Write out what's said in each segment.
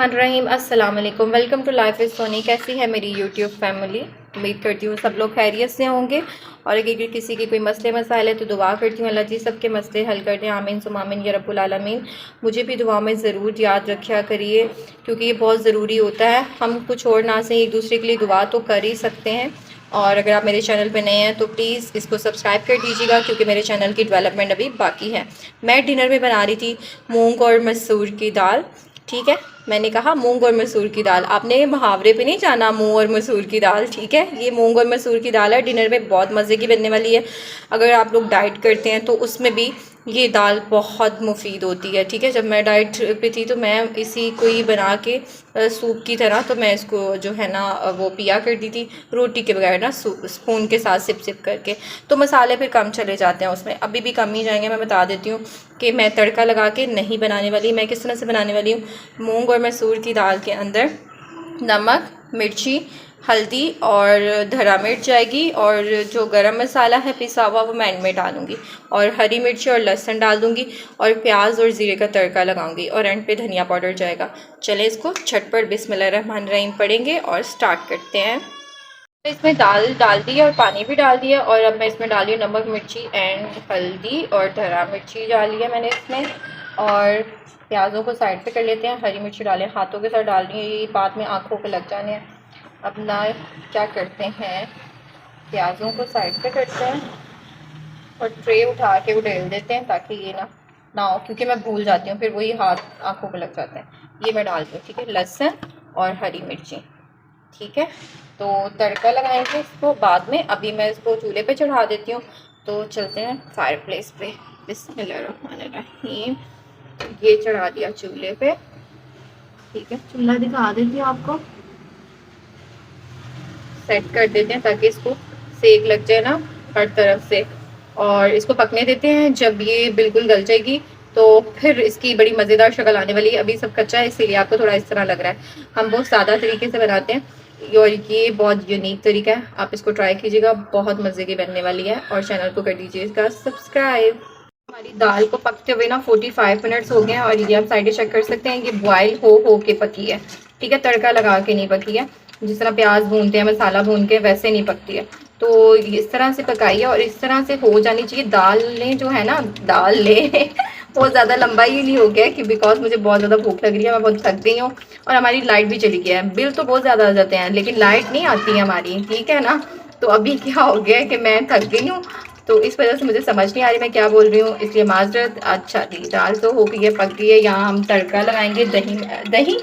रहीम अस्सलाम वालेकुम। Welcome to life is Soni. कैसी है मेरी यूट्यूब फैमिली? उम्मीद करती हूँ सब लोग खैरियत से होंगे। और अगर किसी के कोई मसले मसाइल है तो दुआ करती हूँ अल्लाह जी सबके मसले हल कर दें। आमीन सुम्मा आमीन या रब्बुल आलमीन। मुझे भी दुआ में ज़रूर याद रखा करिए क्योंकि ये बहुत ज़रूरी होता है। हम कुछ और ना से एक दूसरे के लिए दुआ तो कर ही सकते हैं। और अगर आप मेरे चैनल पे नए हैं तो प्लीज़ इसको सब्सक्राइब कर दीजिएगा क्योंकि मेरे चैनल की डेवलपमेंट अभी बाकी है। मैं डिनर में बना रही थी मूंग और मसूर की दाल। ठीक है, मैंने कहा मूंग और मसूर की दाल, आपने मुहावरे पे नहीं जाना मूंग और मसूर की दाल। ठीक है, ये मूंग और मसूर की दाल है, डिनर में बहुत मज़े की बनने वाली है। अगर आप लोग डाइट करते हैं तो उसमें भी ये दाल बहुत मुफीद होती है। ठीक है, जब मैं डाइट पे थी तो मैं इसी को ही बना के सूप की तरह तो मैं इसको जो है ना वो पिया करती थी रोटी के बगैर ना, स्पून के साथ सिप सिप करके। तो मसाले फिर कम चले जाते हैं उसमें, अभी भी कम ही जाएंगे। मैं बता देती हूँ कि मैं तड़का लगा के नहीं बनाने वाली। मैं किस तरह से बनाने वाली हूँ, मूंग और मसूर की दाल के अंदर नमक, मिर्ची, हल्दी और धरा मिर्च जाएगी और जो गरम मसाला है पिसा हुआ वो मैं एंड में डालूँगी और हरी मिर्ची और लहसुन डाल दूँगी और प्याज और ज़ीरे का तड़का लगाऊंगी और एंड पे धनिया पाउडर जाएगा। चलें इसको झटपट बिस्मिल्लाहिर्रहमानिर्रहीम पढ़ेंगे और स्टार्ट करते हैं। इसमें दाल डाल दी और पानी भी डाल दिया और अब मैं इसमें डाली हूँ नमक, मिर्ची एंड हल्दी और धरा मिर्ची डाली है मैंने इसमें। और प्याज़ों को साइड पे कर लेते हैं। हरी मिर्ची डालें, हाथों के साथ डाल रही है, ये बाद में आँखों पे लग जाने हैं। अब ना क्या करते हैं, प्याज़ों को साइड पे करते हैं और ट्रे उठा के उड़ेल देते हैं ताकि ये ना हो, क्योंकि मैं भूल जाती हूँ फिर वही हाथ आँखों पे लग जाता है। ये मैं डालती हूँ। ठीक है, लहसुन और हरी मिर्ची। ठीक है, तो तड़का लगाएंगे इसको बाद में। अभी मैं इसको चूल्हे पे चढ़ा देती हूँ। तो चलते हैं फायर प्लेस पे। बिस्मिल्लाहिर्रहमानिर्रहीम। ये चढ़ा दिया चूल्हे पे। ठीक है, चूल्हा दिखा देती हूँ आपको, सेट कर देते हैं ताकि इसको सेक लग जाए ना हर तरफ से। और इसको पकने देते हैं। जब ये बिल्कुल गल जाएगी तो फिर इसकी बड़ी मज़ेदार शक्ल आने वाली है। अभी सब कच्चा है इसीलिए आपको थोड़ा इस तरह लग रहा है। हम बहुत सादा तरीके से बनाते हैं और ये बहुत यूनिक तरीका है। आप इसको ट्राई कीजिएगा, बहुत मज़े की बनने वाली है। और चैनल को कर दीजिएगा सब्सक्राइब। हमारी दाल को पकते हुए ना 45 मिनट्स हो गए हैं और ये आप साइड चेक कर सकते हैं, ये बॉयल हो के पकी है। ठीक है, तड़का लगा के नहीं पकी है। जिस तरह प्याज भूनते हैं, मसाला भून के, वैसे नहीं पकती है। तो इस तरह से पकाइए और इस तरह से हो जानी चाहिए। दाल लें जो है ना, दाल लें बहुत ज़्यादा लंबा ही नहीं हो गया कि बिकॉज मुझे बहुत ज़्यादा भूख लग रही है, मैं बहुत थक गई हूँ और हमारी लाइट भी चली गई है। बिल तो बहुत ज़्यादा आ जाते हैं लेकिन लाइट नहीं आती है हमारी। ठीक है ना, तो अभी क्या हो गया है कि मैं थक गई हूँ तो इस वजह से मुझे समझ नहीं आ रही मैं क्या बोल रही हूँ, इसलिए माजरत। अच्छा जी, दाल तो हो गई है, पक गई है। यहाँ हम तड़का लगाएंगे। दही दही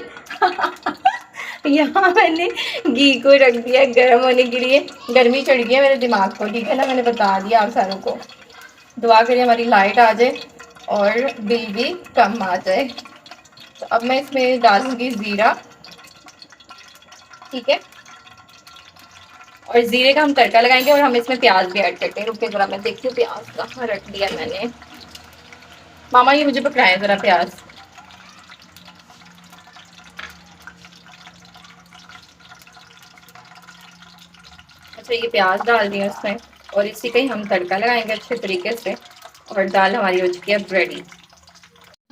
यहाँ मैंने घी को रख दिया गर्म होने के लिए। गर्मी चढ़ गई है मेरे दिमाग को। ठीक है ना, मैंने बता दिया आप सारों को। दुआ करिए हमारी लाइट आ जाए और बिल भी कम आ जाए। तो अब मैं इसमें डालूंगी ज़ीरा। ठीक है, और ज़ीरे का हम तड़का लगाएंगे और हम इसमें प्याज भी ऐड करते हैं। रुके ज़रा, मैं देखती हूँ प्याज कहाँ रख दिया मैंने। मामा ये मुझे पकड़ाएं ज़रा प्याज। अच्छा, ये प्याज डाल दिया इसमें और इसी का ही हम तड़का लगाएंगे अच्छे तरीके से। और दाल हमारी हो चुकी है रेडी।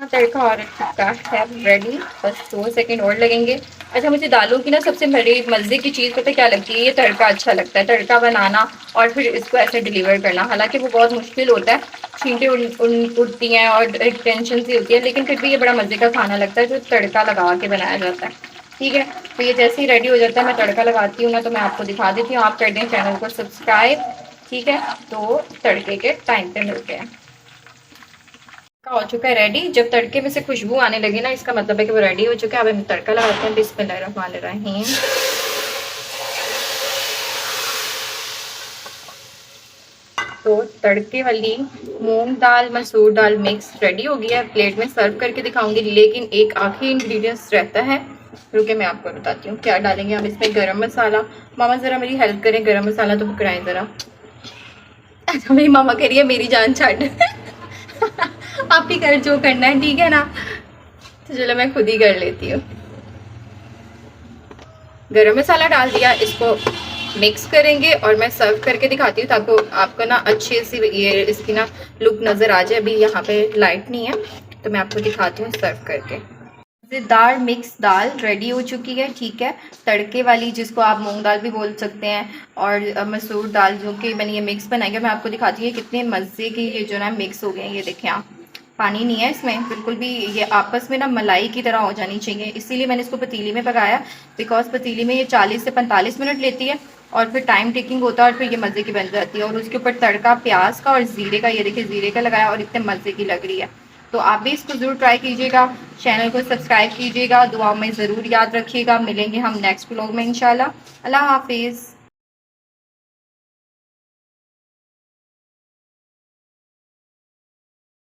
तड़का और चुका है रेडी, बस 2 सेकंड और लगेंगे। अच्छा, मुझे दालों की ना सबसे बड़ी मज़े की चीज़ पता क्या लगती है, ये तड़का अच्छा लगता है। तड़का बनाना और फिर इसको ऐसे डिलीवर करना, हालांकि वो बहुत मुश्किल होता है, छींटे उड़ती हैं और एक टेंशन सी होती है, लेकिन फिर भी ये बड़ा मज़े का खाना लगता है जो तड़का लगा के बनाया जाता है। ठीक है, तो ये जैसे ही रेडी हो जाता है मैं तड़का लगाती हूँ ना तो मैं आपको दिखा देती हूँ। आप कर दें चैनल को सब्सक्राइब। ठीक है, तो तड़के के टाइम पे मिलते हैं। हो चुका है रेडी। जब तड़के में से खुशबू आने लगी ना इसका मतलब है कि वो रेडी हो चुका है। अब हम तड़का लगाते हैं। बिस्मिल्लाहिर्रहमानिर्रहीम। तो तड़के वाली मूंग दाल मसूर दाल मिक्स रेडी हो गया है। प्लेट में सर्व करके दिखाऊंगी, लेकिन एक आखिरी इंग्रेडिएंट्स रहता है। रुके मैं आपको बताती हूँ क्या डालेंगे हम इसमें। गरम मसाला। मामा ज़रा मेरी हेल्प करें, गरम मसाला तो पकड़ाएं ज़रा। अच्छा, मेरी मामा कह रही है मेरी जान छाड़ आप ही कर जो करना है। ठीक है ना, तो चलो मैं खुद ही कर लेती हूँ। गरम मसाला डाल दिया, इसको मिक्स करेंगे और मैं सर्व करके दिखाती हूँ ताकि आपको ना अच्छे से ये इसकी ना लुक नज़र आ जाए। अभी यहाँ पे लाइट नहीं है तो मैं आपको दिखाती हूँ सर्व करके। मज़ेदार मिक्स दाल रेडी हो चुकी है। ठीक है, तड़के वाली, जिसको आप मूंग दाल भी बोल सकते हैं, और मसूर दाल, जो कि मैंने ये मिक्स बनाई है। मैं आपको दिखाती हूँ कितने मज़े की ये जो ना मिक्स हो गए हैं। ये देखें आप, पानी नहीं है इसमें बिल्कुल भी, ये आपस में ना मलाई की तरह हो जानी चाहिए। इसीलिए मैंने इसको पतीली में पकाया, बिकॉज पतीली में ये 40 से 45 मिनट लेती है और फिर टाइम टेकिंग होता है और फिर ये मज़े की बन जाती है। और उसके ऊपर तड़का प्याज का और ज़ीरे का, ये देखिए ज़ीरे का लगाया और इतने मज़े की लग रही है। तो आप भी इसको ज़रूर ट्राई कीजिएगा, चैनल को सब्सक्राइब कीजिएगा, दुआ में ज़रूर याद रखिएगा। मिलेंगे हम नेक्स्ट व्लॉग में इंशाल्लाह। अल्लाह हाफिज़।